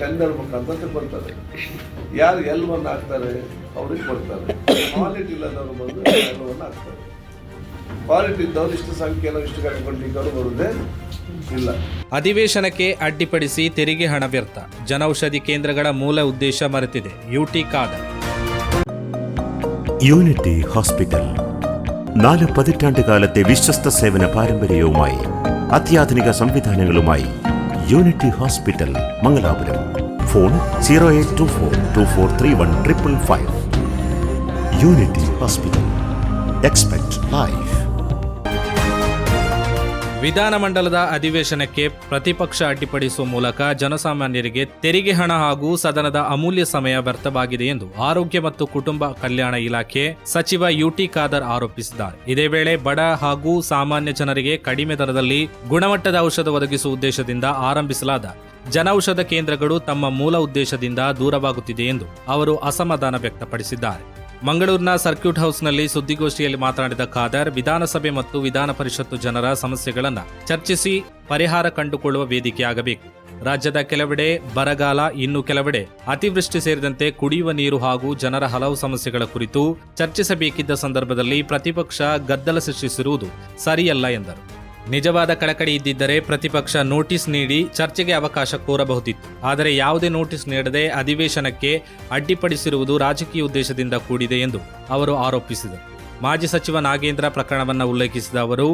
Tender ಮುಖಾಂತರ ತಗೊಳ್ತಾರೆ. ಯಾರು ಎಲ್ಲವನ್ನು ಹಾಕ್ತಾರೆ ಅವ್ರಿಗೆ ಕೊಡ್ತಾರೆ. ಕ್ವಾಲಿಟಿ ಇಲ್ಲದವರು ಬಂದು ಎಲ್ಲವನ್ನು ಹಾಕ್ತಾರೆ. ಕ್ವಾಲಿಟಿ ಇದ್ದವರು ಇಷ್ಟು ಸಂಖ್ಯೆಯನ್ನು ಇಷ್ಟು ಕಡೆ ಕೊಡ್ಲಿಕ್ಕೆ ಬರುವುದೇ ಇಲ್ಲ. ಅಧಿವೇಶನಕ್ಕೆ ಅಡ್ಡಿಪಡಿಸಿ ತೆರಿಗೆ ಹಣ ವ್ಯರ್ಥ, ಜನೌಷಧಿ ಕೇಂದ್ರಗಳ ಮೂಲ ಉದ್ದೇಶ ಮರೆತಿದೆ. ಯುಟಿ ಖಾದರ್. യൂണിറ്റി ഹോസ്പിറ്റൽ 4 പതിറ്റാണ്ട് കാലത്തെ വിശ്വസ്ത സേവന പാരമ്പര്യവുമായി അത്യാധുനിക സംവിധാനങ്ങളുമായി Unity Hospital Mangalapuram. Phone 0824243155. Unity Hospital. Expect life. ವಿಧಾನಮಂಡಲದ ಅಧಿವೇಶನಕ್ಕೆ ಪ್ರತಿಪಕ್ಷ ಅಡ್ಡಿಪಡಿಸುವ ಮೂಲಕ ಜನಸಾಮಾನ್ಯರಿಗೆ ತೆರಿಗೆ ಹಣ ಹಾಗೂ ಸದನದ ಅಮೂಲ್ಯ ಸಮಯ ವ್ಯರ್ಥವಾಗಿದೆ ಎಂದು ಆರೋಗ್ಯ ಮತ್ತು ಕುಟುಂಬ ಕಲ್ಯಾಣ ಇಲಾಖೆ ಸಚಿವ ಯುಟಿ ಖಾದರ್ ಆರೋಪಿಸಿದ್ದಾರೆ. ಇದೇ ವೇಳೆ ಬಡ ಹಾಗೂ ಸಾಮಾನ್ಯ ಜನರಿಗೆ ಕಡಿಮೆ ದರದಲ್ಲಿ ಗುಣಮಟ್ಟದ ಔಷಧ ಒದಗಿಸುವ ಉದ್ದೇಶದಿಂದ ಆರಂಭಿಸಲಾದ ಜನೌಷಧ ಕೇಂದ್ರಗಳು ತಮ್ಮ ಮೂಲ ಉದ್ದೇಶದಿಂದ ದೂರವಾಗುತ್ತಿದೆ ಎಂದು ಅವರು ಅಸಮಾಧಾನ ವ್ಯಕ್ತಪಡಿಸಿದ್ದಾರೆ. ಮಂಗಳೂರಿನ ಸರ್ಕ್ಯೂಟ್ ಹೌಸ್ನಲ್ಲಿ ಸುದ್ದಿಗೋಷ್ಠಿಯಲ್ಲಿ ಮಾತನಾಡಿದ ಖಾದರ್, ವಿಧಾನಸಭೆ ಮತ್ತು ವಿಧಾನ ಪರಿಷತ್ತು ಜನರ ಸಮಸ್ಯೆಗಳನ್ನು ಚರ್ಚಿಸಿ ಪರಿಹಾರ ಕಂಡುಕೊಳ್ಳುವ ವೇದಿಕೆಯಾಗಬೇಕು. ರಾಜ್ಯದ ಕೆಲವೆಡೆ ಬರಗಾಲ, ಇನ್ನು ಕೆಲವೆಡೆ ಅತಿವೃಷ್ಟಿ ಸೇರಿದಂತೆ ಕುಡಿಯುವ ನೀರು ಹಾಗೂ ಜನರ ಹಲವು ಸಮಸ್ಯೆಗಳ ಕುರಿತು ಚರ್ಚಿಸಬೇಕಿದ್ದ ಸಂದರ್ಭದಲ್ಲಿ ಪ್ರತಿಪಕ್ಷ ಗದ್ದಲ ಸೃಷ್ಟಿಸಿರುವುದು ಸರಿಯಲ್ಲ ಎಂದರು. ನಿಜವಾದ ಕಳಕಳಿ ಇದ್ದಿದ್ದರೆ ಪ್ರತಿಪಕ್ಷ ನೋಟಿಸ್ ನೀಡಿ ಚರ್ಚೆಗೆ ಅವಕಾಶ ಕೋರಬಹುದಿತ್ತು. ಆದರೆ ಯಾವುದೇ ನೋಟಿಸ್ ನೀಡದೆ ಅಧಿವೇಶನಕ್ಕೆ ಅಡ್ಡಿಪಡಿಸಿರುವುದು ರಾಜಕೀಯ ಉದ್ದೇಶದಿಂದ ಕೂಡಿದೆ ಎಂದು ಅವರು ಆರೋಪಿಸಿದರು. ಮಾಜಿ ಸಚಿವ ನಾಗೇಂದ್ರ ಪ್ರಕರಣವನ್ನು ಉಲ್ಲೇಖಿಸಿದ ಅವರು,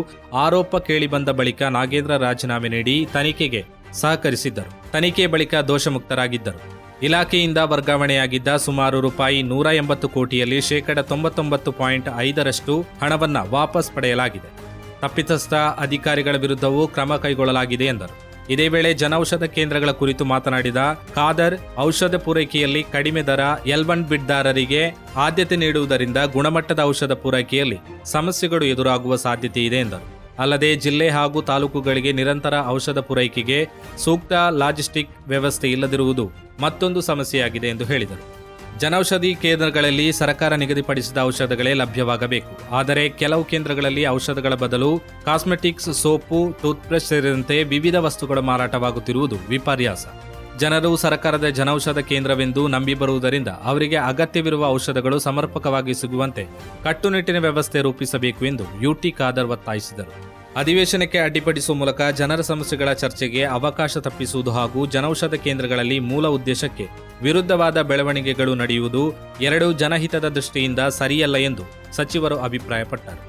ಆರೋಪ ಕೇಳಿಬಂದ ಬಳಿಕ ನಾಗೇಂದ್ರ ರಾಜೀನಾಮೆ ನೀಡಿ ತನಿಖೆಗೆ ಸಹಕರಿಸಿದ್ದರು. ತನಿಖೆ ಬಳಿಕ ದೋಷಮುಕ್ತರಾಗಿದ್ದರು. ಇಲಾಖೆಯಿಂದ ವರ್ಗಾವಣೆಯಾಗಿದ್ದ ಸುಮಾರು ರೂಪಾಯಿ 180 ಕೋಟಿಯಲ್ಲಿ ಶೇಕಡ 99.5% ಹಣವನ್ನು ವಾಪಸ್ ಪಡೆಯಲಾಗಿದೆ. ತಪ್ಪಿತಸ್ಥ ಅಧಿಕಾರಿಗಳ ವಿರುದ್ಧವೂ ಕ್ರಮ ಕೈಗೊಳ್ಳಲಾಗಿದೆ ಎಂದರು. ಇದೇ ವೇಳೆ ಜನೌಷಧ ಕೇಂದ್ರಗಳ ಕುರಿತು ಮಾತನಾಡಿದ ಖಾದರ್, ಔಷಧ ಪೂರೈಕೆಯಲ್ಲಿ ಕಡಿಮೆ ದರ L1 ಬಿಡ್ದಾರರಿಗೆ ಆದ್ಯತೆ ನೀಡುವುದರಿಂದ ಗುಣಮಟ್ಟದ ಔಷಧ ಪೂರೈಕೆಯಲ್ಲಿ ಸಮಸ್ಯೆಗಳು ಎದುರಾಗುವ ಸಾಧ್ಯತೆ ಇದೆ ಎಂದರು. ಅಲ್ಲದೆ ಜಿಲ್ಲೆ ಹಾಗೂ ತಾಲೂಕುಗಳಿಗೆ ನಿರಂತರ ಔಷಧ ಪೂರೈಕೆಗೆ ಸೂಕ್ತ ಲಾಜಿಸ್ಟಿಕ್ ವ್ಯವಸ್ಥೆ ಇಲ್ಲದಿರುವುದು ಮತ್ತೊಂದು ಸಮಸ್ಯೆಯಾಗಿದೆ ಎಂದು ಹೇಳಿದರು. ಜನೌಷಧಿ ಕೇಂದ್ರಗಳಲ್ಲಿ ಸರ್ಕಾರ ನಿಗದಿಪಡಿಸಿದ ಔಷಧಗಳೇ ಲಭ್ಯವಾಗಬೇಕು. ಆದರೆ ಕೆಲವು ಕೇಂದ್ರಗಳಲ್ಲಿ ಔಷಧಗಳ ಬದಲು ಕಾಸ್ಮೆಟಿಕ್ಸ್, ಸೋಪು, ಟೂತ್ಬ್ರಷ್ ಸೇರಿದಂತೆ ವಿವಿಧ ವಸ್ತುಗಳು ಮಾರಾಟವಾಗುತ್ತಿರುವುದು ವಿಪರ್ಯಾಸ. ಜನರು ಸರ್ಕಾರದ ಜನೌಷಧ ಕೇಂದ್ರವೆಂದು ನಂಬಿ ಬರುವುದರಿಂದ ಅವರಿಗೆ ಅಗತ್ಯವಿರುವ ಔಷಧಗಳು ಸಮರ್ಪಕವಾಗಿ ಸಿಗುವಂತೆ ಕಟ್ಟುನಿಟ್ಟಿನ ವ್ಯವಸ್ಥೆ ರೂಪಿಸಬೇಕು ಎಂದು ಯುಟಿ ಖಾದರ್ ಒತ್ತಾಯಿಸಿದರು. ಅಧಿವೇಶನಕ್ಕೆ ಅಡ್ಡಿಪಡಿಸುವ ಮೂಲಕ ಜನರ ಸಮಸ್ಯೆಗಳ ಚರ್ಚೆಗೆ ಅವಕಾಶ ತಪ್ಪಿಸುವುದು ಹಾಗೂ ಜನೌಷಧ ಕೇಂದ್ರಗಳಲ್ಲಿ ಮೂಲ ಉದ್ದೇಶಕ್ಕೆ ವಿರುದ್ಧವಾದ ಬೆಳವಣಿಗೆಗಳು ನಡೆಯುವುದು ಎರಡೂ ಜನಹಿತದ ದೃಷ್ಟಿಯಿಂದ ಸರಿಯಲ್ಲ ಎಂದು ಸಚಿವರು ಅಭಿಪ್ರಾಯಪಟ್ಟರು.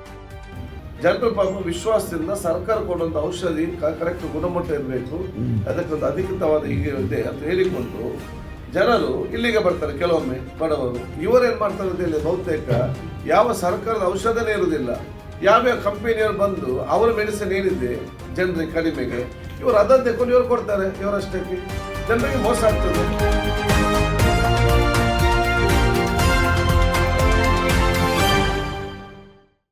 ಜನರು ಪಾಪ ವಿಶ್ವಾಸದಿಂದ ಸರ್ಕಾರ ಕೊಡುವಂಥ ಔಷಧಿ ಕರೆಕ್ಟ್ ಗುಣಮಟ್ಟ ಇರಬೇಕು, ಅದಕ್ಕೊಂದು ಅಧಿಕೃತವಾದ ಹೀಗೆ ಇದೆ ಅಂತ ಹೇಳಿಕೊಂಡು ಜನರು ಇಲ್ಲಿಗೆ ಬರ್ತಾರೆ. ಕೆಲವೊಮ್ಮೆ ಬಡವರು ಇವರೇನು ಮಾಡ್ತಾರೆ ಅಂತ ಬಹುತೇಕ ಯಾವ ಸರ್ಕಾರದ ಔಷಧನೇ ಇರುವುದಿಲ್ಲ. ಯಾವ್ಯಾವ ಕಂಪನಿಯವರು ಬಂದು ಅವರ ಮೆಡಿಸಿನ್ ಏನಿದೆ ಜನರಿಗೆ ಕಡಿಮೆಗೆ ಇವರು ಅದನ್ನು ತೆಕೊಂಡು ಇವರು ಕೊಡ್ತಾರೆ. ಇವರಷ್ಟಕ್ಕೆ ಜನರಿಗೆ ಮೋಸ ಆಗ್ತದೆ.